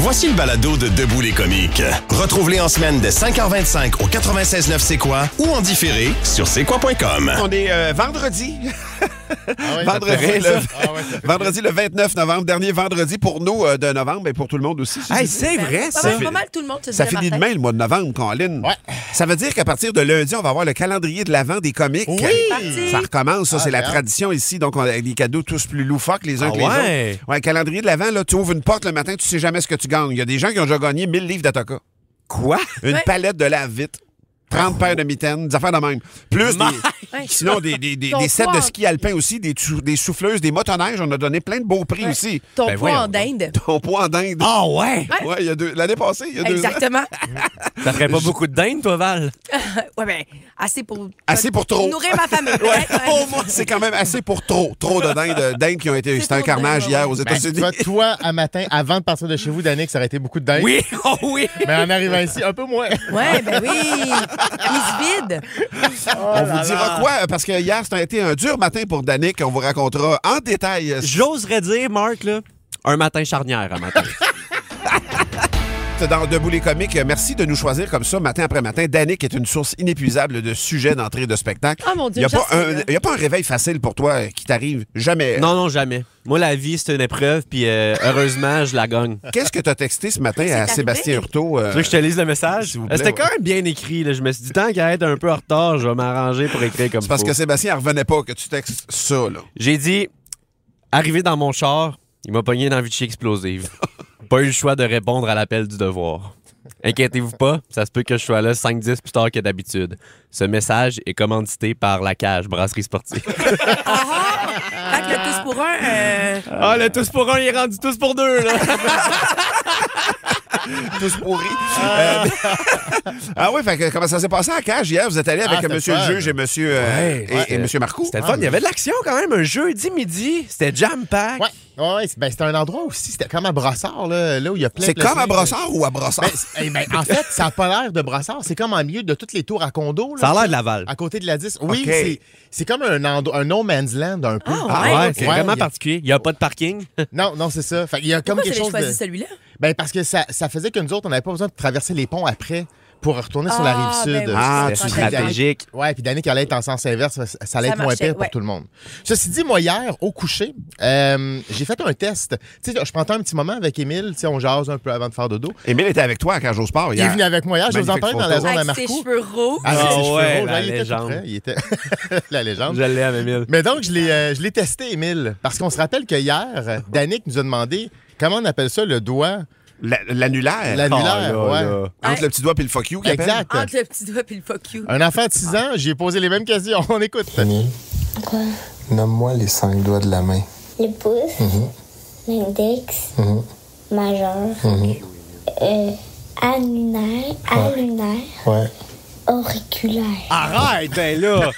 Voici le balado de Debout les comiques. Retrouve-les en semaine de 5h25 au 96.9 C'est quoi ou en différé sur c'est-quoi.com. On est vendredi. Ah ouais, Vendredi le 29 novembre, dernier vendredi pour nous de novembre et pour tout le monde aussi. Hey, c'est vrai, ça. Pas mal tout le monde se Ça dirait, finit Martin. demain, le mois de novembre, Colin. Ouais. Ça veut dire qu'à partir de lundi, on va avoir le calendrier de l'Avent des comiques. Oui. Parti. Ça recommence, ça, c'est la bien. tradition ici. Donc, on a des cadeaux tous plus loufoques les uns que les ouais? autres. Ouais, calendrier de l'Avent, là, tu ouvres une porte le matin, tu sais jamais ce que tu gagnes. Il y a des gens qui ont déjà gagné 1000 livres d'Atoka. Quoi? Une Ouais. palette de lave-vite. 30 paires de mitaines, des affaires de même. Plus des, Ouais. sinon des Ton sets poids de en- ski alpin aussi, des souffleuses, des motoneiges. On a donné plein de beaux prix aussi. Ton Ben poids voyons en dinde. Ton poids en dinde. Ah ouais? Ouais, il y a l'année passée, il y a 2 ans. Exactement. Ça ferait pas beaucoup de dinde, toi, Val? Ouais, ben, assez pour... Assez pour trop. Nourrir ma famille. Au moins, c'est quand même assez pour trop. Trop de dindes qui ont été. C'est C'était un trop de carnage dindes, hier ouais. aux Ben, tu États-Unis. vois, toi, à matin, avant de partir de chez vous, Danick, ça aurait été beaucoup de dingue. Oui, oh oui! Mais en arrivant ici, un peu moins. Ouais, ben oui. Mise vide. On vous dira quoi? Parce que hier, ça a été un dur matin pour Danick. On vous racontera en détail. J'oserais dire, Marc, là, un matin charnière à matin. Dans Debout les comiques, merci de nous choisir comme ça, matin après matin. Danick est une source inépuisable de sujets d'entrée de spectacle. Oh mon Dieu, Il n'y a, j'en sais, pas un réveil facile pour toi qui t'arrive. Jamais. Non, jamais. Moi, la vie, c'est une épreuve, puis heureusement, je la gagne. Qu'est-ce que tu as texté ce matin à arrivé? Sébastien Hurtaud? Tu veux que je te lise le message? S'il vous plaît, C'était ouais. quand même bien écrit. Là. Je me suis dit, tant qu'à être un peu en retard, je vais m'arranger pour écrire comme C'est parce faut. que Sébastien ne revenait pas que tu textes ça. Là. J'ai dit, arrivé dans mon char, il m'a pogné dans la Vichy explosive. Pas eu le choix de répondre à l'appel du devoir. Inquiétez-vous pas, ça se peut que je sois là 5-10 plus tard que d'habitude. Ce message est commandité par La Cage, brasserie sportive. Fait que le tous pour un... Ah, le tous pour un, il est rendu tous pour deux, là. Tous pourris. Ah oui, fait que comment ça s'est passé à la cage hier? Vous êtes allé avec c'était monsieur le fun. juge et monsieur, et monsieur Marcoux? C'était le fun. Il y avait de l'action quand même, un jeudi midi. C'était jam-pack. Ouais, c'était un endroit aussi, c'était comme à Brossard, là où il y a plein C'est de... comme à Brossard ou à Brossard? En fait, ça n'a pas l'air de Brossard. C'est comme en milieu de toutes les tours à condos. Là, Ça a l'air de Laval. à côté de la 10. Oui, OK. c'est comme un no man's land un peu. Ah, Ouais, ok. c'est Ouais, vraiment il y a- particulier. Il n'y a pas de parking. Non, c'est ça. Fait, il y a comme Pourquoi quelque vous avez chose choisi de... celui-là? Ben, parce que ça faisait que nous autres, on n'avait pas besoin de traverser les ponts après pour retourner sur la rive sud. ben oui, Ah, c'est tu stratégique. Stratégique. Ouais, puis Danick allait être en sens inverse, ça allait Ça être moins marchait, pire pour ouais. tout le monde. Ceci dit, moi, hier, au coucher, j'ai fait un test. Tu sais, je prends un petit moment avec Émile, tu sais, on jase un peu avant de faire dodo. Émile était avec toi à Cage au Sport Il hier. est venu avec moi hier, je vous en Magnifique parlais dans la photo. zone à Avec ses Marcoux. cheveux roux. Avec ses cheveux ouais, rouges, la il était tout légende. prêt, il était la légende. Je l'ai à Émile. Mais donc, je l'ai testé, Émile, parce qu'on se rappelle que hier, Danick nous a demandé, comment on appelle ça, le doigt? L'annulaire. L'annulaire, Oh, là, ouais. là. Entre le petit doigt et le fuck you. qu'il appelle. Exact. Entre le petit doigt et le fuck you. Un enfant de 6 ans, j'ai posé les mêmes questions. On écoute. Émile, Quoi? nomme-moi les 5 doigts de la main. Le pouce, l'index, majeur, alunaire, Ouais. auriculaire. Arrête, ben là!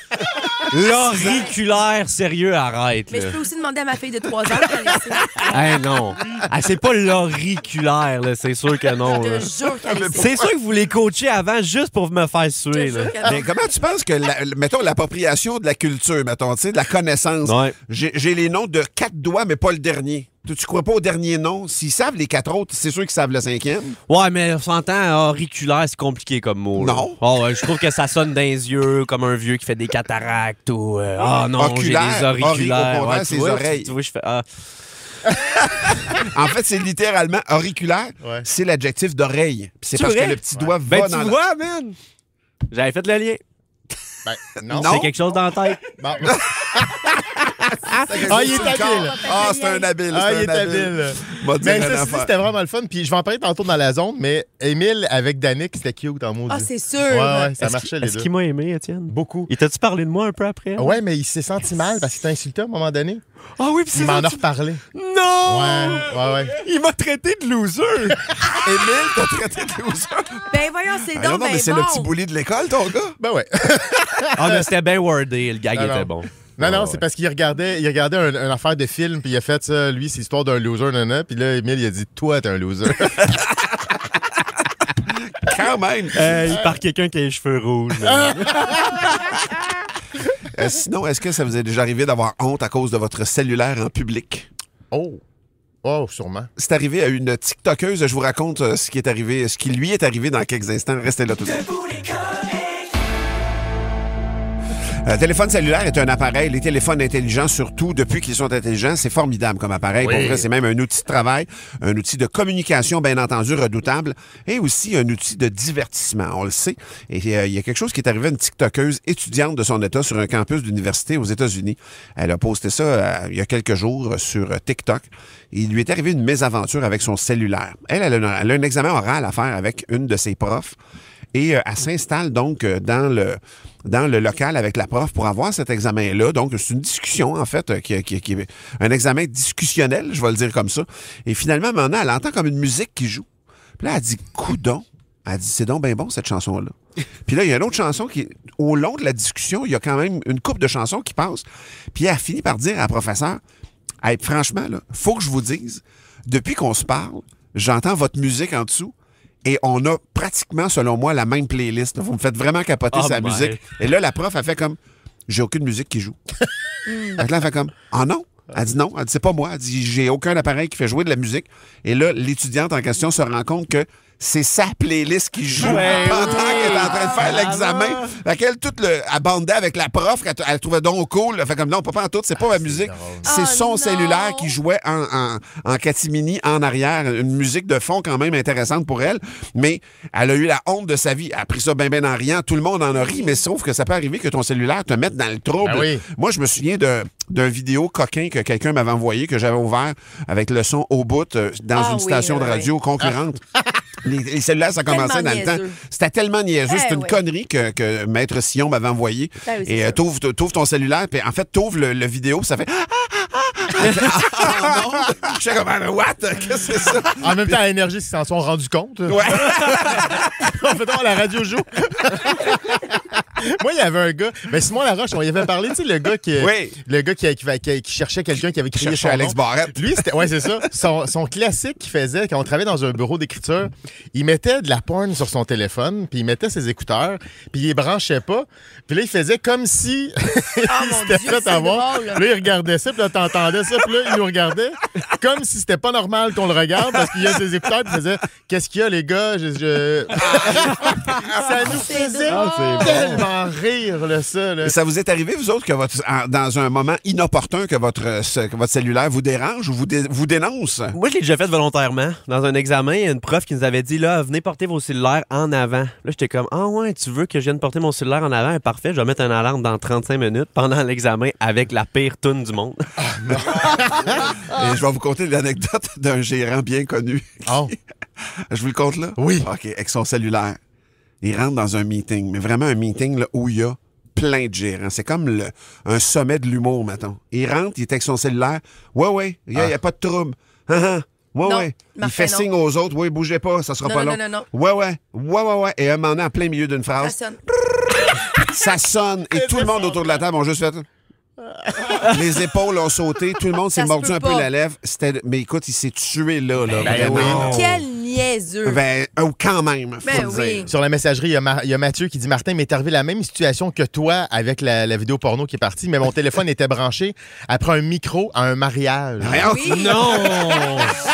L'auriculaire, sérieux, arrête. Mais Là. je peux aussi demander à ma fille de 3 ans. qu'elle ait ça. Hey, non. Ah, c'est pas l'auriculaire, là. C'est sûr que non. Je là. te jure qu'elle ait ça. C'est sûr que vous les coachez avant juste pour me faire suer. Je te Là. jure qu'elle Mais comment tu penses que, mettons, l'appropriation de la culture, mettons, tu sais, de la connaissance, Ouais. j'ai les noms de 4 doigts, mais pas le dernier. Tu crois pas au dernier nom? S'ils savent les 4 autres, c'est sûr qu'ils savent le 5e. Ouais, mais on s'entend, auriculaire, c'est compliqué comme mot. là. Non. Oh, ouais, je trouve que ça sonne dans les yeux comme un vieux qui fait des cataractes ou. Ah non, j'ai Oculaire, des auriculaires. au contraire, tu ses vois, oreilles. Tu vois, je fais. Ah. En fait, c'est littéralement auriculaire. Ouais. C'est l'adjectif d'oreille. Puis c'est C'est parce vrai? que le petit doigt Ben, va tu dans vois, man! J'avais fait le lien. Ben, non. Non. C'est quelque chose dans la tête. Bon. Ah, il est habile. Ah, c'est un habile. Ah, c'est il est un habile. M'a dit Mais une ça, affaire. c'était vraiment le fun. Puis je vais en parler tantôt dans la zone, mais Émile avec Danick, c'était cute en maudit. Ah, c'est sûr. Ouais, ça Est-ce marchait les Est-ce deux. qu'il m'a aimé, Étienne? Beaucoup. Il t'a-tu parlé de moi un peu après? Ouais, mais il s'est senti mal parce qu'il t'a insulté à un moment donné. Ah oui, puis Il m'en a reparlé. Non! Ouais. Il m'a traité de loser! Émile, t'as traité de loser. Ben voyons, c'est Ah non, donc mais ben c'est bon. le petit bully de l'école, ton gars. Ben ouais. Ah, mais c'était bien wordé, le gag Non, était non. bon. Non, c'est parce qu'il regardait une affaire de film, puis il a fait ça, lui, c'est l'histoire d'un loser, puis là, Émile, il a dit, toi, t'es un loser. Quand même. Par quelqu'un qui a les cheveux rouges. là. Sinon, est-ce que ça vous est déjà arrivé d'avoir honte à cause de votre cellulaire en public? Oh. Oh, sûrement. C'est arrivé à une TikTokeuse. Je vous raconte ce qui lui est arrivé dans quelques instants. Restez là tout de suite. Téléphone cellulaire est un appareil. Les téléphones intelligents, surtout depuis qu'ils sont intelligents, c'est formidable comme appareil. Oui. Pour vrai, c'est même un outil de travail, un outil de communication, bien entendu, redoutable, et aussi un outil de divertissement. On le sait. Et il y a quelque chose qui est arrivé à une TikTokeuse étudiante de son état sur un campus d'université aux États-Unis. Elle a posté ça il y a quelques jours sur TikTok. Il lui est arrivé une mésaventure avec son cellulaire. Elle a un examen oral à faire avec une de ses profs. Et elle s'installe donc dans le local avec la prof pour avoir cet examen-là. Donc, c'est une discussion, en fait, qui est un examen discussionnel, je vais le dire comme ça. Et finalement, maintenant, elle entend comme une musique qui joue. Puis là, elle dit « Coudon ». Elle dit « C'est donc bien bon, cette chanson-là ». Puis là, il y a une autre chanson qui, au long de la discussion, il y a quand même une couple de chansons qui passent. Puis elle finit par dire à la professeure « Hey, franchement, là, faut que je vous dise, depuis qu'on se parle, j'entends votre musique en dessous. Et on a pratiquement, selon moi, la même playlist. Vous me faites vraiment capoter sa musique. Et là, la prof, elle fait comme, j'ai aucune musique qui joue. Donc là, elle fait comme, ah non? Elle dit non. Elle dit, c'est pas moi. Elle dit, j'ai aucun appareil qui fait jouer de la musique. Et là, l'étudiante en question se rend compte que c'est sa playlist qui joue pendant qu'elle est en train de faire l'examen. Laquelle toute elle bandait avec la prof, elle trouvait donc cool. Elle fait comme non, pas en tout, c'est pas ma musique. C'est son cellulaire qui jouait en catimini en arrière. Une musique de fond quand même intéressante pour elle. Mais elle a eu la honte de sa vie. Elle a pris ça bien en riant. Tout le monde en a ri, mais sauf que ça peut arriver que ton cellulaire te mette dans le trouble. Ben oui. Moi, je me souviens d'un vidéo coquin que quelqu'un m'avait envoyé, que j'avais ouvert avec le son au bout dans une station de radio concurrente. Les cellulaires, ça commençait dans le temps. C'était tellement niaiseux. C'est une connerie que Maître Sillon m'avait envoyé. Et t'ouvres ton cellulaire, puis en fait, t'ouvres le vidéo, puis ça fait... Je suis comme, what? Qu'est-ce que c'est ça? En même temps, à Énergie, ils s'en sont rendus compte. Ouais. En fait, la radio joue. Moi, il y avait un gars, Simon Laroche, on y avait parlé, tu sais, le gars qui cherchait quelqu'un qui avait créé son Alex nom. Barrette. Lui, c'est ça. Son classique qu'il faisait quand on travaillait dans un bureau d'écriture, il mettait de la porn sur son téléphone, puis il mettait ses écouteurs, puis il les branchait pas. Puis là, il faisait comme si il s'était fait avoir. Là, il regardait ça, puis là, t'entendais ça, puis là, il nous regardait comme si c'était pas normal qu'on le regarde parce qu'il y a ses écouteurs, puis il faisait « Qu'est-ce qu'il y a, les gars? » Ça nous faisait tellement rire, là, ça. Là. Ça vous est arrivé, vous autres, que dans un moment inopportun, que votre cellulaire vous dérange ou vous dénonce? Moi, je l'ai déjà fait volontairement. Dans un examen, il y a une prof qui nous avait dit, là, venez porter vos cellulaires en avant. Là, j'étais comme, ah ouais, tu veux que je vienne porter mon cellulaire en avant? Parfait, je vais mettre une alarme dans 35 minutes pendant l'examen avec la pire toune du monde. Et je vais vous conter l'anecdote d'un gérant bien connu. Oh. Je vous le conte là? Oui. OK, avec son cellulaire. Il rentre dans un meeting, mais vraiment un meeting là, où il y a plein de gérants. C'est comme un sommet de l'humour, mettons. Il rentre, il est avec son cellulaire. Ouais, il n'y a pas de trouble. Ouais. Il fait signe aux autres. Oui, bougez pas, ça sera pas long. Non. Ouais. Et un moment donné, en plein milieu d'une phrase, Ça sonne. ça sonne et tout le monde autour de la table ont juste fait... Les épaules ont sauté, tout le monde s'est Ça se mordu peut un peu pas. la lèvre. Ben Mais écoute, il s'est tué là vraiment. oui. Quel niaiseux. Quand même, faut Ben le oui. dire. Sur la messagerie, il y a Mathieu qui dit « Martin, m'est arrivé la même situation que toi avec la vidéo porno qui est partie, mais mon téléphone était branché après un micro à un mariage. Oui. Non!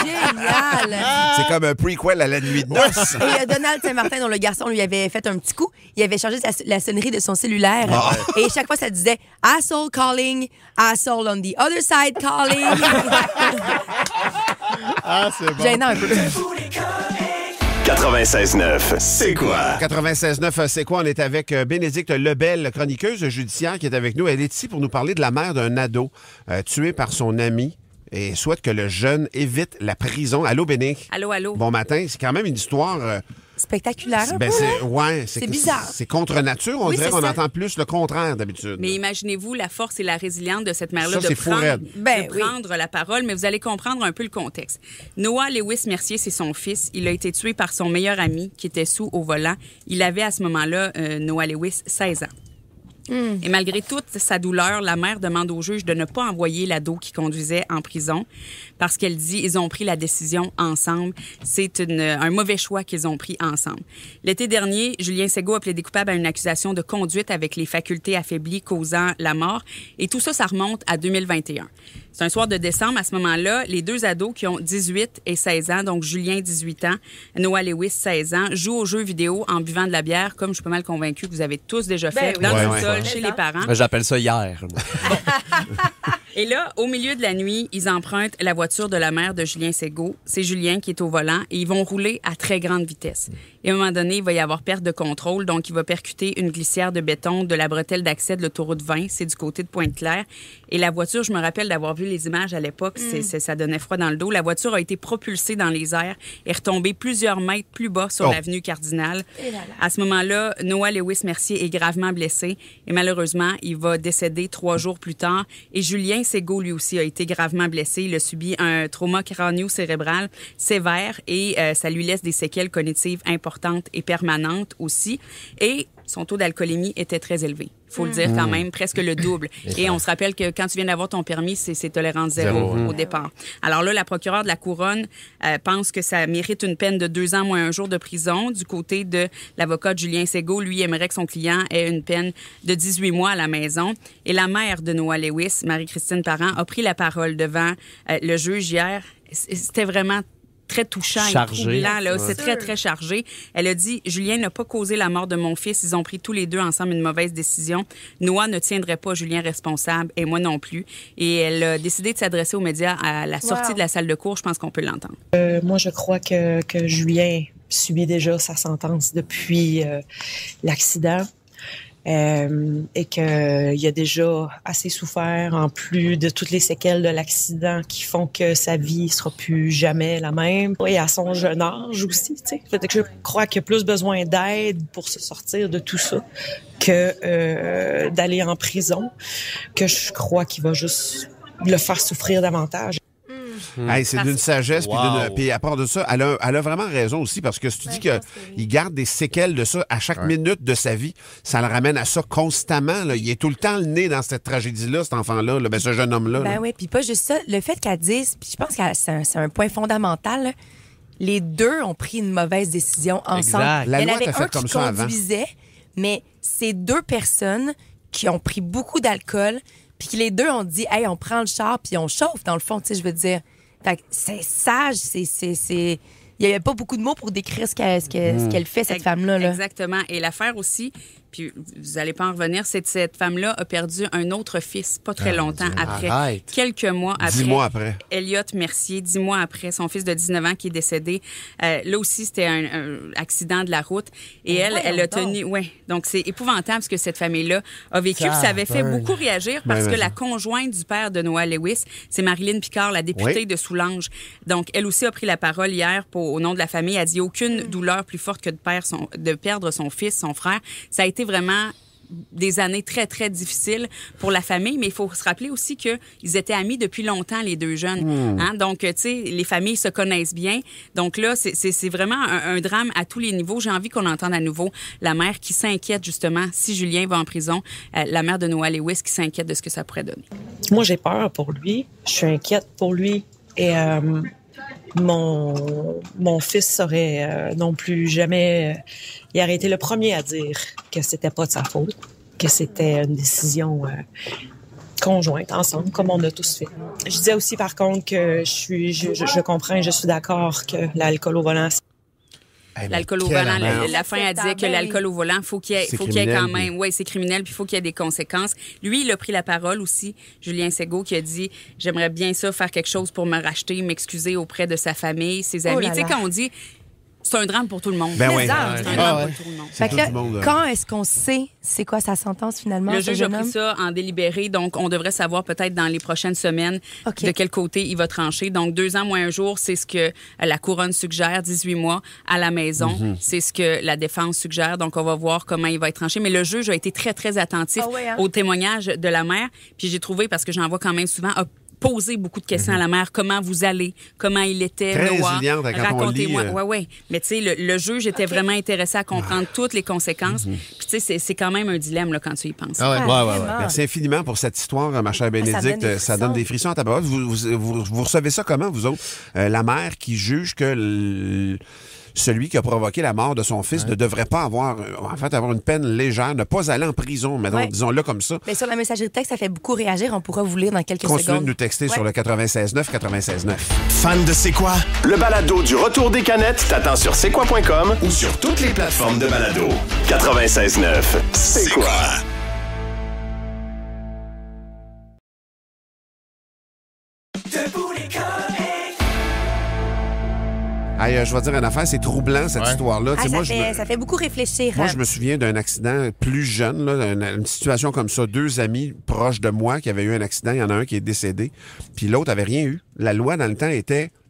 Génial. C'est comme un prequel à la nuit de noces. Et il y a Donald Saint-Martin, dont le garçon lui avait fait un petit coup. Il avait changé la sonnerie de son cellulaire. Et chaque fois, ça disait « Asshole calling, asshole on the other side calling. » Ah, c'est bon. Gênant un peu. 96.9, c'est quoi? 96.9, c'est quoi? On est avec Bénédicte Lebel, chroniqueuse judiciaire, qui est avec nous. Elle est ici pour nous parler de la mère d'un ado tué par son ami et souhaite que le jeune évite la prison. Allô, Bénédicte? Allô. Bon matin. C'est quand même une histoire... Spectaculaire un peu, hein? c'est bizarre. C'est contre nature. On Oui, dirait c'est qu'on ça. entend plus le contraire d'habitude. Mais imaginez-vous la force et la résilience de cette mère-là Ça, c'est fou raide. prendre la parole, mais vous allez comprendre un peu le contexte. Noah Lewis Mercier, c'est son fils. Il a été tué par son meilleur ami qui était sous au volant. Il avait à ce moment-là, Noah Lewis, 16 ans. Et malgré toute sa douleur, la mère demande au juge de ne pas envoyer l'ado qui conduisait en prison parce qu'elle dit ils ont pris la décision ensemble. C'est un mauvais choix qu'ils ont pris ensemble. L'été dernier, Julien Ségaud a plaidé coupable à une accusation de conduite avec les facultés affaiblies causant la mort. Et tout ça, ça remonte à 2021. C'est un soir de décembre. À ce moment-là, les deux ados qui ont 18 et 16 ans, donc Julien, 18 ans, Noah Lewis, 16 ans, jouent aux jeux vidéo en buvant de la bière, comme je suis pas mal convaincue que vous avez tous déjà fait, dans le sol, chez les parents. J'appelle ça hier. Et là, au milieu de la nuit, ils empruntent la voiture de la mère de Julien Ségaud. C'est Julien qui est au volant et ils vont rouler à très grande vitesse. Et à un moment donné, il va y avoir perte de contrôle, donc il va percuter une glissière de béton de la bretelle d'accès de l'autoroute 20, c'est du côté de Pointe-Claire. Et la voiture, je me rappelle d'avoir vu les images à l'époque, ça donnait froid dans le dos. La voiture a été propulsée dans les airs et retombée plusieurs mètres plus bas sur l'avenue Cardinal. À ce moment-là, Noah Lewis Mercier est gravement blessé et malheureusement, il va décéder 3 jours plus tard. Et Julien Ségaud, lui aussi, a été gravement blessé. Il a subi un trauma crânio-cérébral sévère et ça lui laisse des séquelles cognitives importantes et permanentes aussi. Et son taux d'alcoolémie était très élevé. Il faut le dire quand même, presque le double. Et on se rappelle que quand tu viens d'avoir ton permis, c'est tolérance zéro au départ. Alors là, la procureure de la Couronne pense que ça mérite une peine de 2 ans moins 1 jour de prison. Du côté de l'avocat de Julien Ségaud, lui aimerait que son client ait une peine de 18 mois à la maison. Et la mère de Noah Lewis, Marie-Christine Parent, a pris la parole devant le juge hier. C'était vraiment très touchant et troublant. Là. C'est très, très chargé. Elle a dit, Julien n'a pas causé la mort de mon fils. Ils ont pris tous les deux ensemble une mauvaise décision. Noah ne tiendrait pas Julien responsable et moi non plus. Et elle a décidé de s'adresser aux médias à la sortie de la salle de cour. Je pense qu'on peut l'entendre. Moi, je crois que Julien subit déjà sa sentence depuis l'accident. Et qu'il a déjà assez souffert, en plus de toutes les séquelles de l'accident qui font que sa vie sera plus jamais la même. Et à son jeune âge aussi, tu sais. Je crois qu'il a plus besoin d'aide pour se sortir de tout ça que d'aller en prison, que je crois qu'il va juste le faire souffrir davantage. Hey, c'est d'une sagesse. Puis à part de ça, elle a vraiment raison aussi, parce que si tu dis qu'il garde des séquelles de ça à chaque minute de sa vie, ça le ramène à ça constamment. Là. Il est tout le temps le nez dans cette tragédie-là, cet enfant-là, là, ce jeune homme-là. Ben oui, puis pas juste ça. Le fait qu'elle dise, puis je pense que c'est un point fondamental, là, les deux ont pris une mauvaise décision ensemble. Exact. Il y en avait a fait un comme qui ça conduisait, mais c'est 2 personnes qui ont pris beaucoup d'alcool, puis que les deux ont dit, hey, on prend le char, puis on chauffe, dans le fond, tu sais, je veux dire. Fait que c'est sage, il n'y avait pas beaucoup de mots pour décrire ce qu'elle fait, cette femme-là. Là. Exactement. Et l'affaire aussi, puis vous n'allez pas en revenir, c'est que cette femme-là a perdu un autre fils pas très longtemps après. Arrête. Quelques mois après. 10 mois après. Elliot Mercier, 10 mois après, son fils de 19 ans qui est décédé. Là aussi, c'était un accident de la route. Et elle a tenu... Oui, donc c'est épouvantable ce que cette famille-là a vécu. Puis ça avait fait beaucoup réagir parce que la conjointe du père de Noah Lewis, c'est Marilyn Picard, la députée de Soulanges. Donc, elle aussi a pris la parole hier au nom de la famille. Elle a dit aucune douleur plus forte que de perdre son fils, son frère. Ça a été vraiment des années très, très difficiles pour la famille, mais il faut se rappeler aussi qu'ils étaient amis depuis longtemps, les deux jeunes. Hein? Donc, tu sais, les familles se connaissent bien. Donc là, c'est vraiment un drame à tous les niveaux. J'ai envie qu'on entende à nouveau la mère qui s'inquiète, justement, si Julien va en prison, la mère de Noah Lewis qui s'inquiète de ce que ça pourrait donner. Moi, j'ai peur pour lui. Je suis inquiète pour lui. Et mon fils aurait non plus jamais... il aurait été le premier à dire que c'était pas de sa faute, que c'était une décision conjointe, ensemble, comme on a tous fait. Je disais aussi, par contre, que je comprends et je suis d'accord que l'alcool au volant... L'alcool au volant, la fin a dit que l'alcool au volant, faut qu'il y ait quand même... Oui, c'est criminel, puis il faut qu'il y ait des conséquences. Lui, il a pris la parole aussi, Julien Ségaud, qui a dit « J'aimerais bien ça, faire quelque chose pour me racheter, m'excuser auprès de sa famille, ses amis. » Tu sais, quand on dit... C'est un drame pour tout le monde. Ben oui. C'est un drame pour tout le monde. Fait que là, quand est-ce qu'on sait c'est quoi sa sentence finalement? Le juge a pris ça en délibéré, donc on devrait savoir peut-être dans les prochaines semaines de quel côté il va trancher. Donc 2 ans moins 1 jour, c'est ce que la couronne suggère, 18 mois à la maison. C'est ce que la défense suggère. Donc on va voir comment il va être tranché. Mais le juge a été très, très attentif au témoignage de la mère. Puis j'ai trouvé, parce que j'en vois quand même souvent, poser beaucoup de questions à la mère. Comment vous allez? Comment il était, très Noah? Résiliente quand racontez-moi. On lit, Oui. Mais tu sais, le juge était vraiment intéressé à comprendre toutes les conséquences. Puis tu sais, c'est quand même un dilemme là, quand tu y penses. Merci infiniment pour cette histoire, ma chère Bénédicte. Ça donne des frissons à ta parole. Vous recevez ça comment, vous autres? La mère qui juge que... celui qui a provoqué la mort de son fils ne devrait pas avoir une peine légère, ne pas aller en prison, mettons, disons-le comme ça. Mais sur la messagerie de texte, ça fait beaucoup réagir. On pourra vous lire dans quelques Continuez secondes. de nous texter sur le 96.9, 96.9. Fan de C'est quoi? Le balado du retour des canettes t'attend sur c'est quoi.com ou sur toutes les plateformes de balado. 96.9, C'est quoi? Hey, je vais dire une affaire, c'est troublant, cette histoire-là. Ça fait beaucoup réfléchir. Moi, je me souviens d'un accident plus jeune, là, une situation comme ça. 2 amis proches de moi qui avaient eu un accident. Il y en a un qui est décédé, puis l'autre avait rien eu. La loi, dans le temps,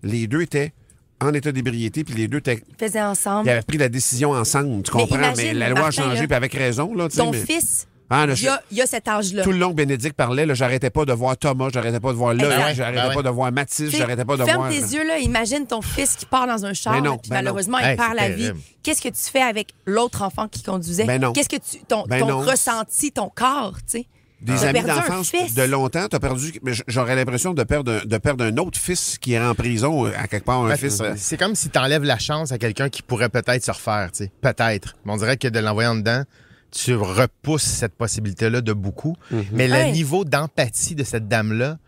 les deux étaient en état d'ébriété, puis les deux faisaient ensemble. Ils avaient pris la décision ensemble, tu comprends? Mais la loi a changé, puis avec raison. Là, ton fils... Il y a cet âge-là. Tout le long que Bénédicte parlait, là, j'arrêtais pas de voir Thomas, j'arrêtais pas de voir Loïc, j'arrêtais pas de voir Mathis, j'arrêtais pas de voir... Ferme tes yeux, là, imagine ton fils qui part dans un char, puis malheureusement, il perd la vie. Qu'est-ce que tu fais avec l'autre enfant qui conduisait? Qu'est-ce que ton ressenti, ton corps, tu sais? Des amis d'enfance de longtemps, t'as perdu... J'aurais l'impression de perdre un autre fils qui est en prison, à quelque part, un fils... C'est comme si t'enlèves la chance à quelqu'un qui pourrait peut-être se refaire, tu sais. Peut-être. Mais on dirait que de l'envoyer en dedans... Tu repousses cette possibilité-là de beaucoup. Mais le niveau d'empathie de cette dame-là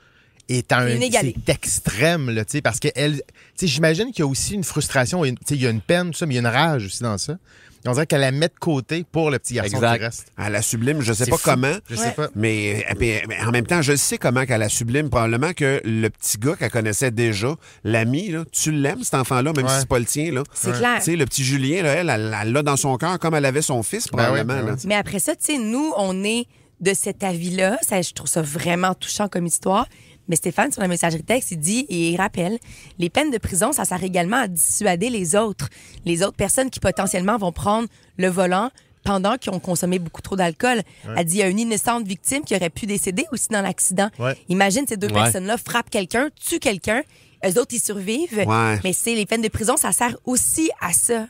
est c'est extrême, là, parce que j'imagine qu'il y a aussi une frustration, il y a une peine, tout ça, mais il y a une rage aussi dans ça. Et on dirait qu'elle la met de côté pour le petit garçon qui reste. Elle la sublime, je sais pas comment. Je sais pas. Mais en même temps, je sais comment qu'elle la sublime. Probablement que le petit gars qu'elle connaissait déjà, l'ami, là, tu l'aimes, cet enfant-là, même si c'est pas le tien. Là. C'est clair. Tu sais, le petit Julien, là, elle l'a dans son cœur comme elle avait son fils, probablement. Là. Mais après ça, tu sais, nous, on est de cet avis-là. Je trouve ça vraiment touchant comme histoire. Mais Stéphane, sur la messagerie texte, il dit et il rappelle, les peines de prison, ça sert également à dissuader les autres personnes qui potentiellement vont prendre le volant pendant qu'ils ont consommé beaucoup trop d'alcool. Elle dit, il y a une innocente victime qui aurait pu décéder aussi dans l'accident. Imagine ces 2 personnes-là frappent quelqu'un, tuent quelqu'un, eux autres, ils survivent. Mais les peines de prison, ça sert aussi à ça.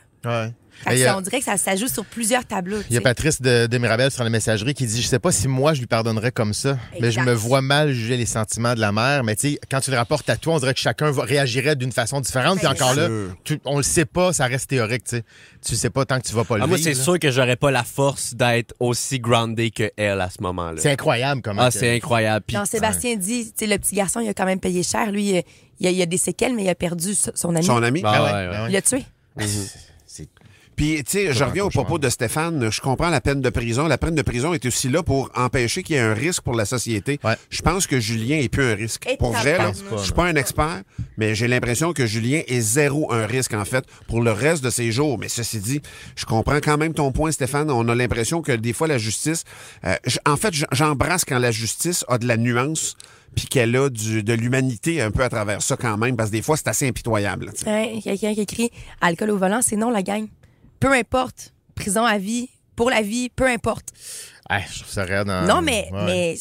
On dirait que ça joue sur plusieurs tableaux. Il y a Patrice de Mirabel sur la messagerie qui dit « Je sais pas si moi, je lui pardonnerais comme ça, mais je me vois mal juger les sentiments de la mère. Mais tu sais, quand tu le rapportes à toi, on dirait que chacun réagirait d'une façon différente. Puis encore là, on le sait pas, ça reste théorique. Tu sais pas tant que tu vas pas le vivre. Moi, c'est sûr que j'aurais pas la force d'être aussi groundé qu'elle à ce moment-là. C'est incroyable comment. C'est incroyable. Jean-Sébastien dit, le petit garçon, il a quand même payé cher. Lui, il a des séquelles, mais il a perdu son ami. Son ami? Il l'a tué. Puis, tu sais, je reviens au propos de Stéphane. Je comprends la peine de prison. La peine de prison est aussi là pour empêcher qu'il y ait un risque pour la société. Je pense que Julien est plus un risque. Pour vrai, là, je suis pas un expert, mais j'ai l'impression que Julien est zéro un risque, en fait, pour le reste de ses jours. Mais ceci dit, je comprends quand même ton point, Stéphane. On a l'impression que des fois, la justice... en fait, j'embrasse quand la justice a de la nuance puis qu'elle a de l'humanité un peu à travers ça quand même, parce que des fois, c'est assez impitoyable. Quelqu'un qui écrit « Alcool au volant, c'est non, la gang. » Peu importe. Prison à vie, pour la vie, peu importe. Je trouve ça raide. Non, mais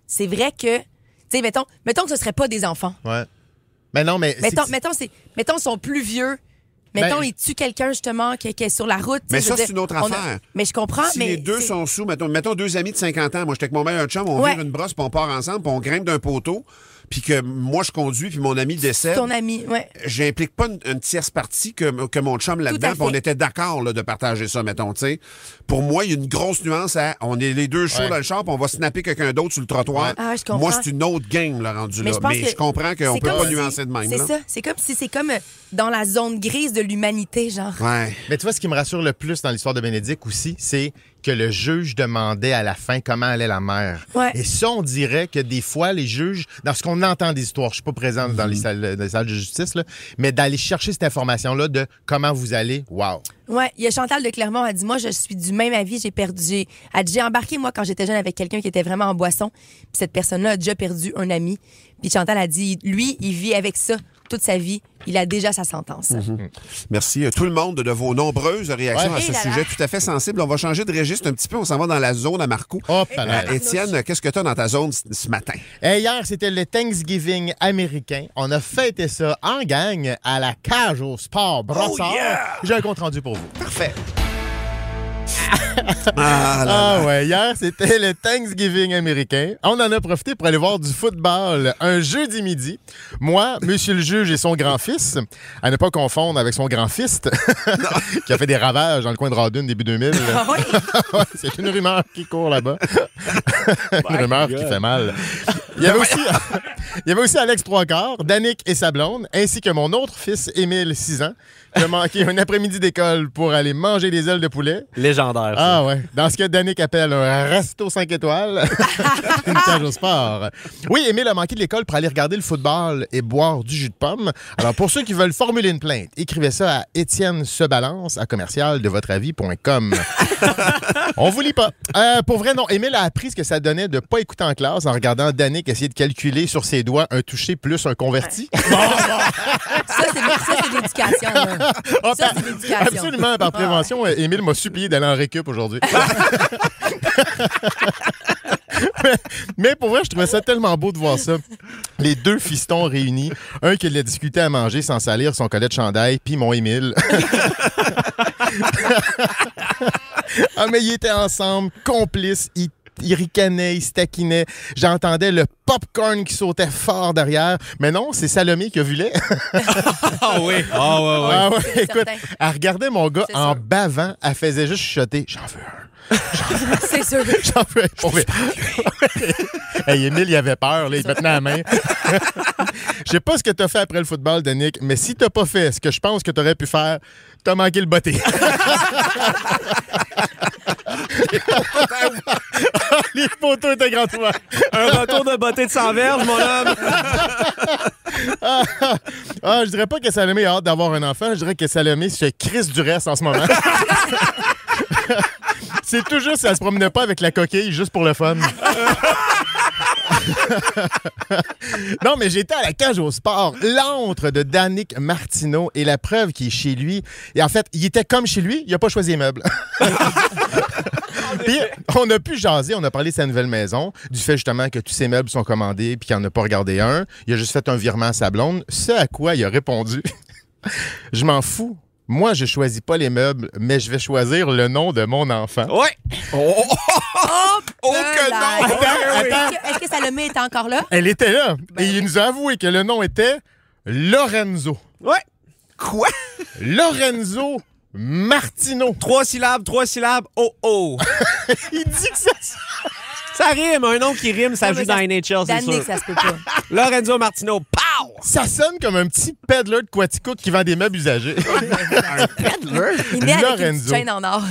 c'est vrai que, tu sais, mettons que ce serait pas des enfants. Mais non, mais... Mettons, ils sont plus vieux. Mettons, ils tuent quelqu'un, justement, qui est sur la route. Mais ça, c'est une autre affaire. Mais je comprends, si les deux sont sous, mettons 2 amis de 50 ans, moi, j'étais avec mon meilleur chum, on vire une brosse, puis on part ensemble, puis on grimpe d'un poteau, puis que moi, je conduis, puis mon ami décède. Ton ami, j'implique pas une tierce partie que mon chum là-dedans, puis on était d'accord là, de partager ça, mettons, tu sais. Pour moi, il y a une grosse nuance à on est les deux chauds dans le char, puis on va snapper quelqu'un d'autre sur le trottoir. Moi, c'est une autre game, là, rendu là. Mais je comprends qu'on peut pas nuancer de même. C'est ça. C'est comme dans la zone grise de l'humanité, genre. Mais tu vois, ce qui me rassure le plus dans l'histoire de Bénédicte aussi, c'est que le juge demandait à la fin comment allait la mère. Et ça, on dirait que des fois, les juges, dans ce qu'on entend des histoires, je suis pas présente dans les salles de justice, là, mais d'aller chercher cette information-là de comment vous allez, wow. Il y a Chantal de Clermont, elle dit, moi, je suis du même avis, j'ai embarqué, moi, quand j'étais jeune avec quelqu'un qui était vraiment en boisson, puis cette personne-là a déjà perdu un ami. Puis Chantal a dit, lui, il vit avec ça toute sa vie. Il a déjà sa sentence. Merci tout le monde de vos nombreuses réactions à ce sujet tout à fait sensible. On va changer de registre un petit peu. On s'en va dans la zone à Marco. Étienne, qu'est-ce que tu as dans ta zone ce matin? Hier, c'était le Thanksgiving américain. On a fêté ça en gang à la cage au sport Brossard. J'ai un compte rendu pour vous. Parfait. Ah ouais, hier, c'était le Thanksgiving américain. On en a profité pour aller voir du football un jeudi midi. Moi, monsieur le juge et son grand-fils, à ne pas confondre avec son grand-fist, qui a fait des ravages dans le coin de Rawdon début 2000. Ah oui? Ouais, c'est une rumeur qui court là-bas. Une rumeur qui fait mal. Il y avait aussi Alex Trois-Quarts, Danick et sa blonde, ainsi que mon autre fils, Émile, 6 ans, qui a manqué un après-midi d'école pour aller manger des ailes de poulet. Légendaire. Ça. Ah ouais. Dans ce que Danick appelle un resto 5 étoiles. Une cage au sport. Oui, Émile a manqué de l'école pour aller regarder le football et boire du jus de pomme. Alors, pour ceux qui veulent formuler une plainte, écrivez ça à Étienne Sebalance à commercial-de-votre-avis.com. On vous lit pas. Pour vrai, non. Émile a appris ce que ça donnait de pas écouter en classe en regardant Danick essayer de calculer sur ses doigts un touché plus un converti. Ça, c'est de l'éducation. Là. Ça, c'est de l'éducation. Absolument. Par prévention, Émile m'a supplié d'aller en récup aujourd'hui. mais pour vrai, je trouvais ça tellement beau de voir ça. Les deux fistons réunis. Un qui allait discuter à manger sans salir son collet de chandail, puis mon Émile. Ah, mais ils étaient ensemble, complices, ils ricanaient, ils se taquinaient. J'entendais le popcorn qui sautait fort derrière. Mais non, c'est Salomé qui a vu les. Ah oui. Ah ouais. Ah ouais. Écoute, certain. elle regardait mon gars C'est en sûr. bavant. Elle faisait juste chuchoter. J'en veux un. C'est sûr. J'en veux un. Pour vrai. Hey, Émile, il avait peur. Là, il me tenait la main. Je sais pas ce que t'as fait après le football, Danick, mais si t'as pas fait ce que je pense que t'aurais pu faire, t'as manqué le botté. Les photos étaient grands ouverts. Un retour de beauté de 100 verges, mon homme. Je dirais pas que Salomé a hâte d'avoir un enfant. Je dirais que Salomé se crisse du reste en ce moment. C'est tout juste, elle se promenait pas avec la coquille, juste pour le fun. Non, mais j'étais à la cage au sport, l'antre de Danick Martineau, et la preuve qu'il est chez lui. Et en fait, il était comme chez lui, il a pas choisi les meubles. Puis, on a pu jaser, on a parlé de sa nouvelle maison, du fait justement que tous ses meubles sont commandés puis qu'il n'en a pas regardé un. Il a juste fait un virement à sa blonde. Ce à quoi il a répondu, je m'en fous. Moi, je choisis pas les meubles, mais je vais choisir le nom de mon enfant. Ouais. Oh que non! Attends. Est-ce que Salomé est encore là? Elle était là. Et il nous a avoué que le nom était Lorenzo. Ouais. Quoi? Lorenzo Martineau. 3 syllabes. Oh. Il dit que ça... Ça rime. Un nom qui rime, ça Non, joue dans NHL, c'est Danick, sûr. ça se peut pas. Lorenzo Martineau. Pow! Ça sonne comme un petit peddler de Quaticook qui vend des meubles usagés. Il met avec une Lorenzo. petite chaîne en or.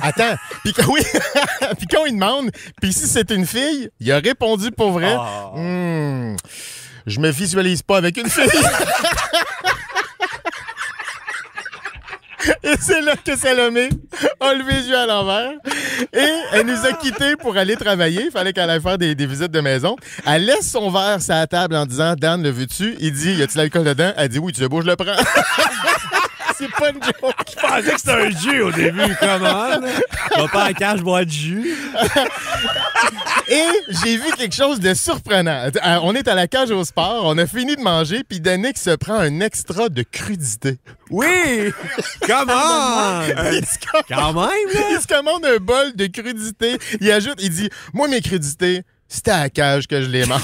Attends. Puis oui. Puis quand il demande, puis si c'est une fille, il a répondu pour vrai. Je me visualise pas avec une fille. Et c'est là que Salomé a levé les yeux à l'envers. Et elle nous a quittés pour aller travailler. Il fallait qu'elle aille faire des visites de maison. Elle laisse son verre sur la table en disant « Dan, le veux-tu? » Il dit « Y a-tu l'alcool dedans? » Elle dit « Oui, tu veux beau, je le prends. » C'est pas une joke. Je pensais que c'était un jus au début. Comment? Je vais pas à la cage boire du jus. Et j'ai vu quelque chose de surprenant. On est à la cage au sport, on a fini de manger, puis Danick se prend un extra de crudité. Oui! Comment? Quand même, là. Il se commande un bol de crudité. Il ajoute, il dit, moi, mes crudités, c'était à la cage que je les mange.